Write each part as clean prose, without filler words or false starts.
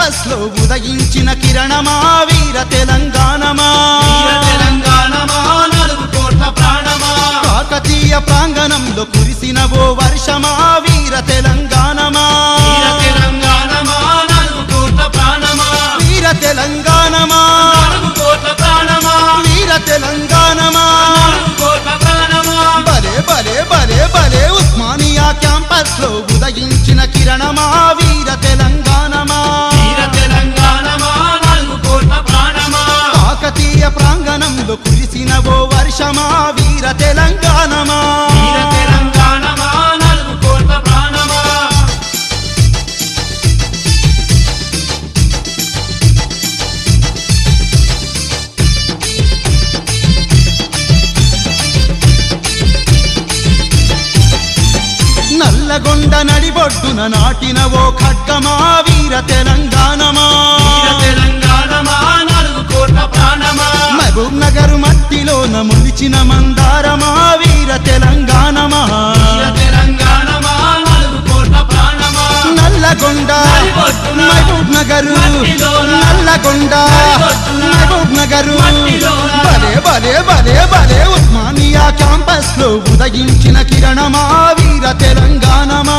Campus లో ఉదయించిన కిరణమా వీర తెలంగాణమా నలుగు కోట్ల ప్రాణమా కాకతీయ ప్రాంగణంలో కురిసిన ఓ వర్షమా వీర తెలంగాణమా నలుగు కోట్ల ప్రాణమా వీర తెలంగాణమా నలుగు కోట్ల ప్రాణమా వీర తెలంగాణమా నలుగు కోట్ల ప్రాణమా బలే బలే బలే బలే ఉస్మానియా క్యాంపస్ లో ఉదయించిన కిరణమా వీర తెలంగాణమా నలుగు కోట్ల ప్రాణమా కాకతీయ ప్రాంగణంలో కురిసిన ఓ వర్షమా వీర తెలంగాణమా నలుగు కోట్ల ప్రాణమా నల్లగొండ నడిబొడ్డున నాటిన ఓ ఖడ్గమా వీర తెలంగాణమా నలుగు కోట్ల ప్రాణమా మహబూబ్ నగర్ మట్టిలోన మొలిచిన మందారమా వీర తెలంగాణమా నలుగు కోట్ల ప్రాణమా నల్లగొండ మహబూబ్ నగర్ నల్లగొండ మహబూబ్ నగర్ బలే బలే బలే బలే ఉస్మానియా క్యాంపస్ లో ఉదయించిన కిరణమా వీర తెలంగాణమా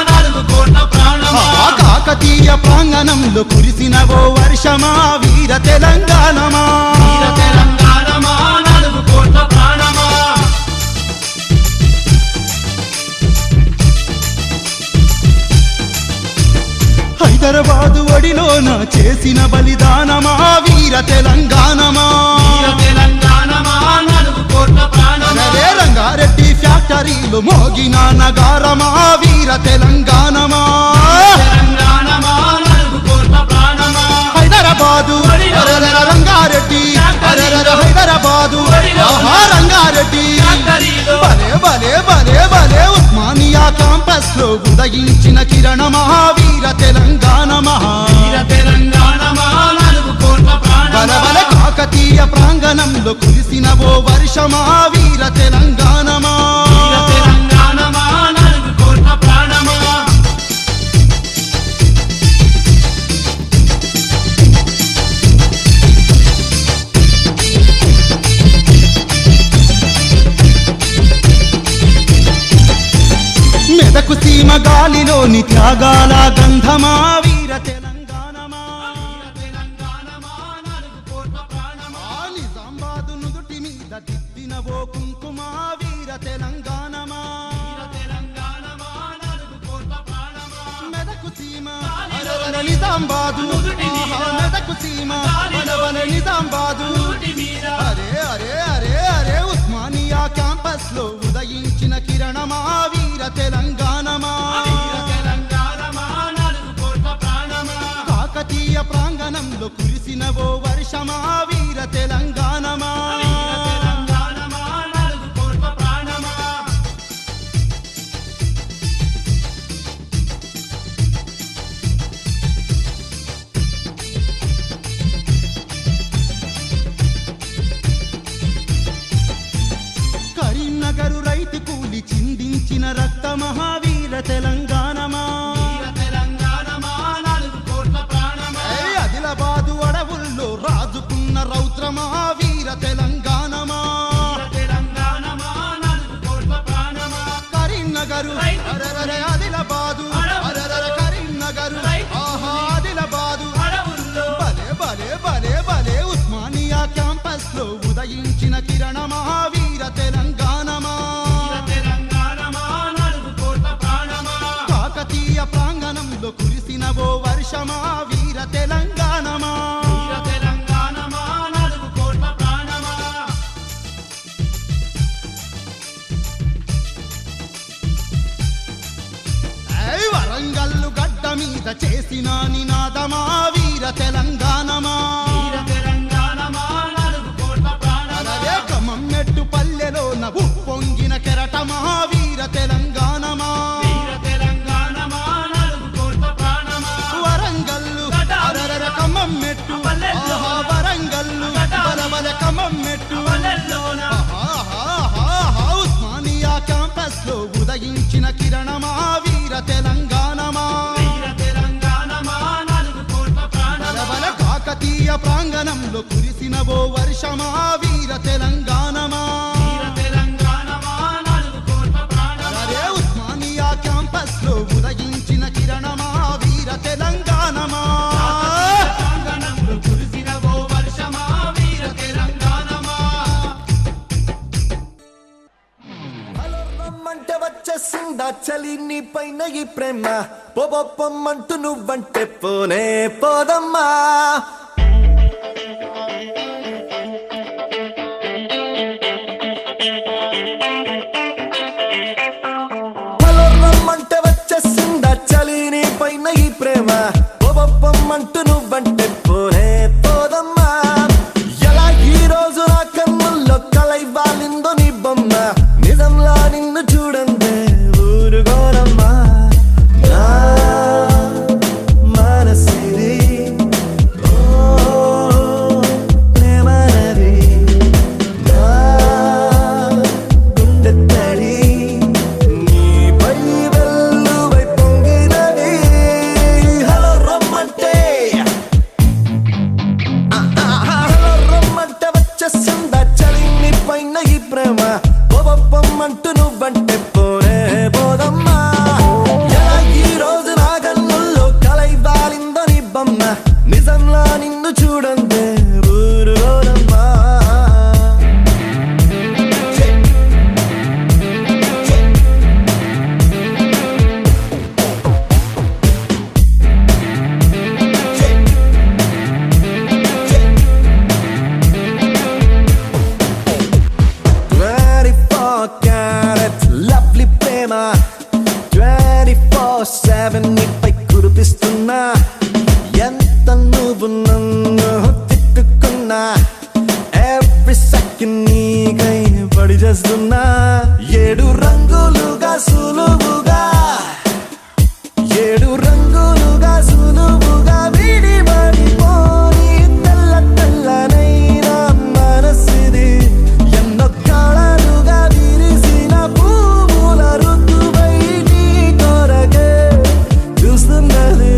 నలుగు కోట్ల ప్రాణమా కాకతీయ ప్రాంగణంలో కురిసిన ఓ వర్షమా వీర తెలంగాణమా నలుగు కోట్ల ప్రాణమా హైదరాబాదు ఒడిలోన చేసిన బలిదానమా వీర తెలంగాణమా నలుగు కోట్ల ప్రాణమా రే రంగారెడ్డి ఫ్యాక్టరీలో మోగిన నగారమా వీర తెలంగాణమా నలుగు కోట్ల ప్రాణమా హైదరాబాదు రంగారెడ్డి హైదరాబాదు ఆహా రంగారెడ్డి బలే బలే బలే బలే ఉస్మానియా క్యాంపస్ లో ఉదయించిన కిరణమా వీర తెలంగాణమా నలుగు కోట్ల బల ప్రాణమా బల కాకతీయ ప్రాంగణంలో కురిసిన ఓ వర్షమా వీర తెలంగాణమా నలుగు కోట్ల ప్రాణమా మెదకు సీమ గాలిలోని త్యాగాల గంధమా వీర తెలంగాణమా నలుగు కోట్ల ప్రాణమా నిజామాబాదు నుదుటి మీద తిప్పిన ఓ కుంకుమా వీర తెలంగాణమా నలుగు కోట్ల ప్రాణమా మెదకు సీమ నిజామాబాదు మెదకు సీమ నిజామాబాదు అరే అరే అరే అరే ఉస్మానియా క్యాంపస్ లో ఉదయించిన కిరణమా వీర తెలంగాణమా నలుగు కోట్ల ప్రాణమా కాకతీయ ప్రాంగణంలో కురిసిన ఓ వర్షమా వీర తెలంగాణమా నలుగు కోట్ల ప్రాణమా కరీంనగరు రైతు కూలి చిందించిన రక్త మహావీర తెలంగాణమా నలుగు కోట్ల ప్రాణమా ఆదిలాబాదు అడవుల్లో రాజుకున్న రౌద్రమా వీర తెలంగాణమా నలుగు కోట్ల ప్రాణమా కరీంనగరు అరరరే ఆదిలాబాదు అరరర కరీంనగరు ఆహా ఆదిలాబాదు అడవుల్లో బలే బలే బలే బలే ఉస్మానియా క్యాంపస్ లో ఉదయించిన కిరణమా వీర తెలంగాణమా నలుగు కోట్ల ప్రాణమా కాకతీయ ప్రాంగణంలో కురిసిన ఓ వర్షమా వీర తెలంగాణమా నలుగు కోట్ల ప్రాణమా వరంగల్లు గడ్డ మీద చేసిన నినాదమా వీర తెలంగాణమా నలుగు కోట్ల ప్రాణమా అరే కమమ్మెట్టు పల్లెలోన ఉప్పొంగిన కెరటమా వీర తెలంగాణమా నలుగు కోట్ల ప్రాణమా వరంగల్లు అరరర కమమ్మెట్టు ఆహా వరంగల్లు బలబల కమమ్మెట్టు ఆహా ఉస్మానియా క్యాంపస్ లో ఉదయించిన కిరణమా వీర తెలంగాణమా తెలంగాణ వర్షమా వీర తెలంగాణమా వీర తెలంగాణమా 4 కోట్ల ప్రాణమా అరే ఉస్మానియా క్యాంపస్ లో ఉదయించిన కిరణమా వీర తెలంగాణమా ప్రాంగణంలో కురిసిన ఓ వర్షమా వీర తెలంగాణమా హలో రమ్మంటే వచ్చేసిందా చలి నీ పైన ఈ ప్రేమ పొమ్మంటూ నువ్వంటే పోనే పోదమ్మా హలో రమ్మంటే వచ్చేసిందా చలి నీ పైన ఈ ప్రేమ పొమ్మంటూ నువ్వంటే పోనే పోదమ్మా ఎలా ఈ రోజు నా కన్నుల్లో కలై వాలిందో నీ బొమ్మ నిజంలా నిన్ను చూడందే ఊరుగోరమ్మా నా మనసిది ఓ ప్రేమనది నా గుండె తడి నీపై వెల్లువై పొంగినది హలో రమ్మంటే రమ్మంటే వచ్చేసిందా చలి నీ పైన ఈ ప్రేమ పొమ్మంటూ నువ్వంటే పోనే పోదమ్మా ఎలా ఈ రోజు నా కన్నుల్లో కలై వాలిందో నీ బొమ్మ నిజంలా నిన్ను చూడందే ఊరుగోరమ్మా లవ్లీ ప్రేమ 24/7 నీపై కురిపిస్తున్నా ఎంత నువ్వు నన్ను తిట్టుకున్నా ఎవ్రీ సెకండ్ నీకై పడి చేస్తున్నా 7 రంగులుగా సులువుగా 7 రంగులుగా సులువుగా విడిపడిపోని తెల్ల తెల్లనైన మనసిది ఎన్నో కళలుగా విరిసిన పువ్వుల ఋతువై నీ కొరకే చూస్తున్నది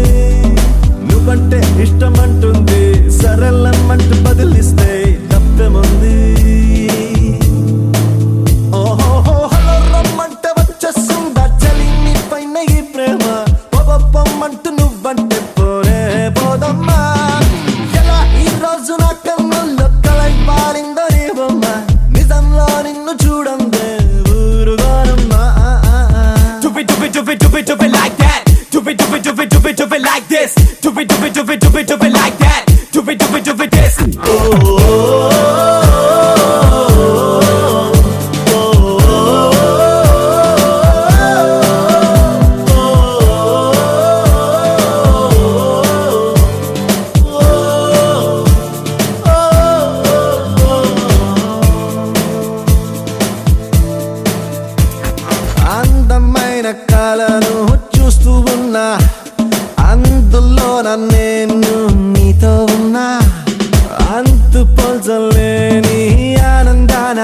నువ్వంటే ఇష్టమంటుంది సరళమ్మంటూ బదిలిస్తే తప్పేముంది ఓహో హలో రమ్మంటే వచ్చేసిందా చలి నీ పైన ఈ ప్రేమ పొమ్మంటూ నువ్వంటే పోనే పోదమ్మా ఎలా ఈ రోజు నా కన్నుల్లో కలై పారిందో నీ బొమ్మ నిజంలో నిన్ను చూడందే ఊరుగోరమ్మా Do it, do it, do it, do it, do it like that. Do it, do it, do it, do it, do it like this. Do it, do it, do it, do it, do it like that. Do it, do it, do it, this. అందమైన కళను చూస్తూ ఉన్నా అందులో నేను నీతో ఉన్నా అంతు పోల్చలేని ఆనందాన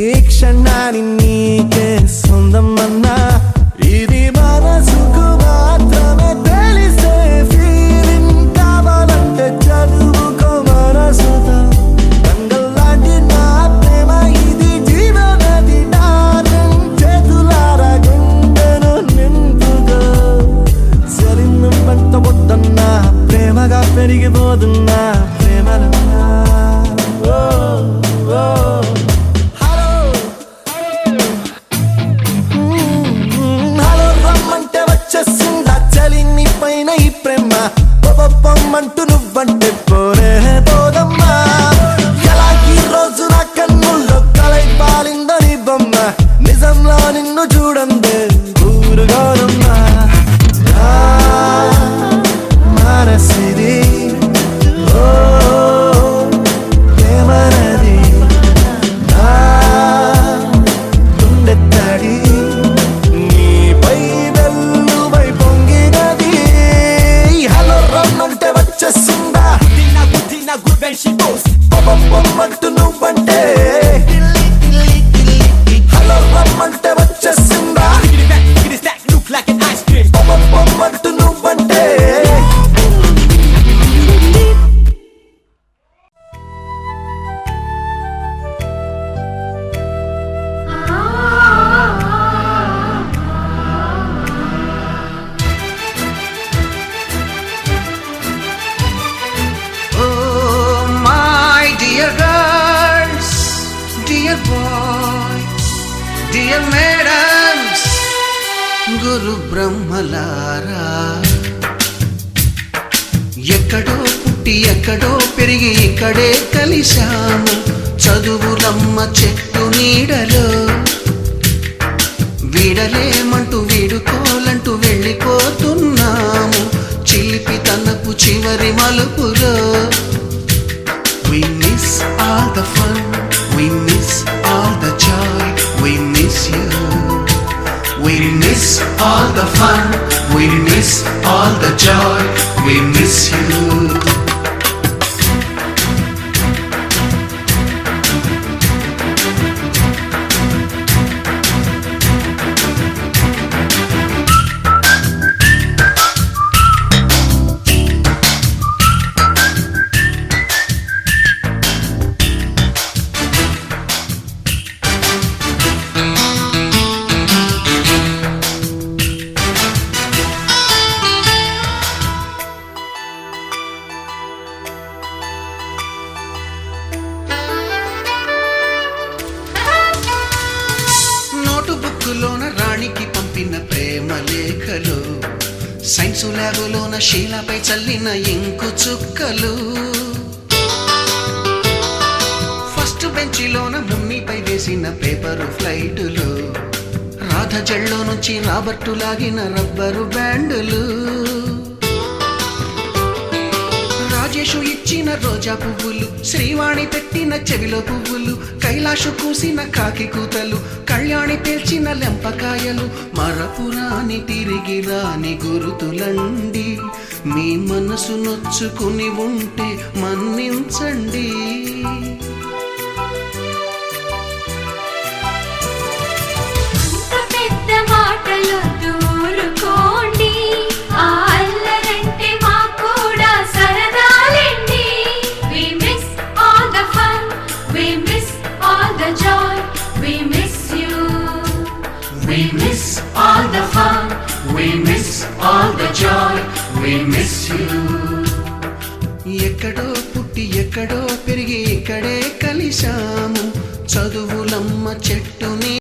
ఈ క్షణాన్ని నీకే సొంతమన్నా ఇది మనసుకు మాత్రమే తెలిసే ఫీలింగ్ కావాలంటే చదువుకో మనసుతో గంగల్లాంటి నా ప్రేమ ఇది జీవనది డార్లింగ్ చేతులారా గుండెను నింపుకో సరిన్ను పంట వద్దన్నా ప్రేమగా పెరిగిపోతున్నా ప్రేమలన్నా హలో రమ్మంటే వచ్చేసిందా చలి నీ పైన ఈ ప్రేమ పొమ్మంటూ నువ్వంటే పోనే పోదమ్మా ఎలా ఈ రోజు నా కన్నుల్లో కలై పాలిందో నీ బొమ్మ నిజంలో నిన్ను చూడందే ఊరుగోరమ్మా నా మనసిది ఓ ప్రేమనది నా గుండె తడి నీపై వెల్లువై పొంగినది హలో రమ్మంటే వచ్చేసిందా డియర్ మేడమ్స్ గురు బ్రహ్మలారా ఎక్కడో పుట్టి ఎక్కడో పెరిగి ఇక్కడే కలిశాము చదువులమ్మ చెట్టు నీడలో వీడలేమంటూ వీడుకోలంటూ వెళ్ళిపోతున్నాము చిలిపి తనపు చివరి మలుపులో We miss all the fun, we miss all the joy, we miss you. We miss all the fun, we miss all the joy, we miss you. బుక్కులోన రాణికి పంపిన ప్రేమ లేఖలు సైన్సు ల్యాబులోన శీలపై చల్లిన ఇంకు చుక్కలు ఫస్ట్ బెంచిలోన మున్నిపై వేసిన పేపరు ఫ్లైటులు రాధ జల్లో నుంచి రాబర్టు లాగిన rubber బ్యాండులు Rajesh ఇచ్చిన రోజా పువ్వులు శ్రీవాణి పెట్టిన చెవిలో పువ్వులు కైలాషు కూసిన కాకి కూతలు కళ్యాణి పేల్చిన లెంపకాయలు మరపురాని తిరిగి రాని గురుతులండి మీ మనసు నొచ్చుకుని ఉంటే మన్నించండి We miss all the fun, we miss all the joy, we miss you. ఎక్కడో పుట్టి ఎక్కడో పెరిగి ఇక్కడే కలిశాము చదువులమ్మ చెట్టుని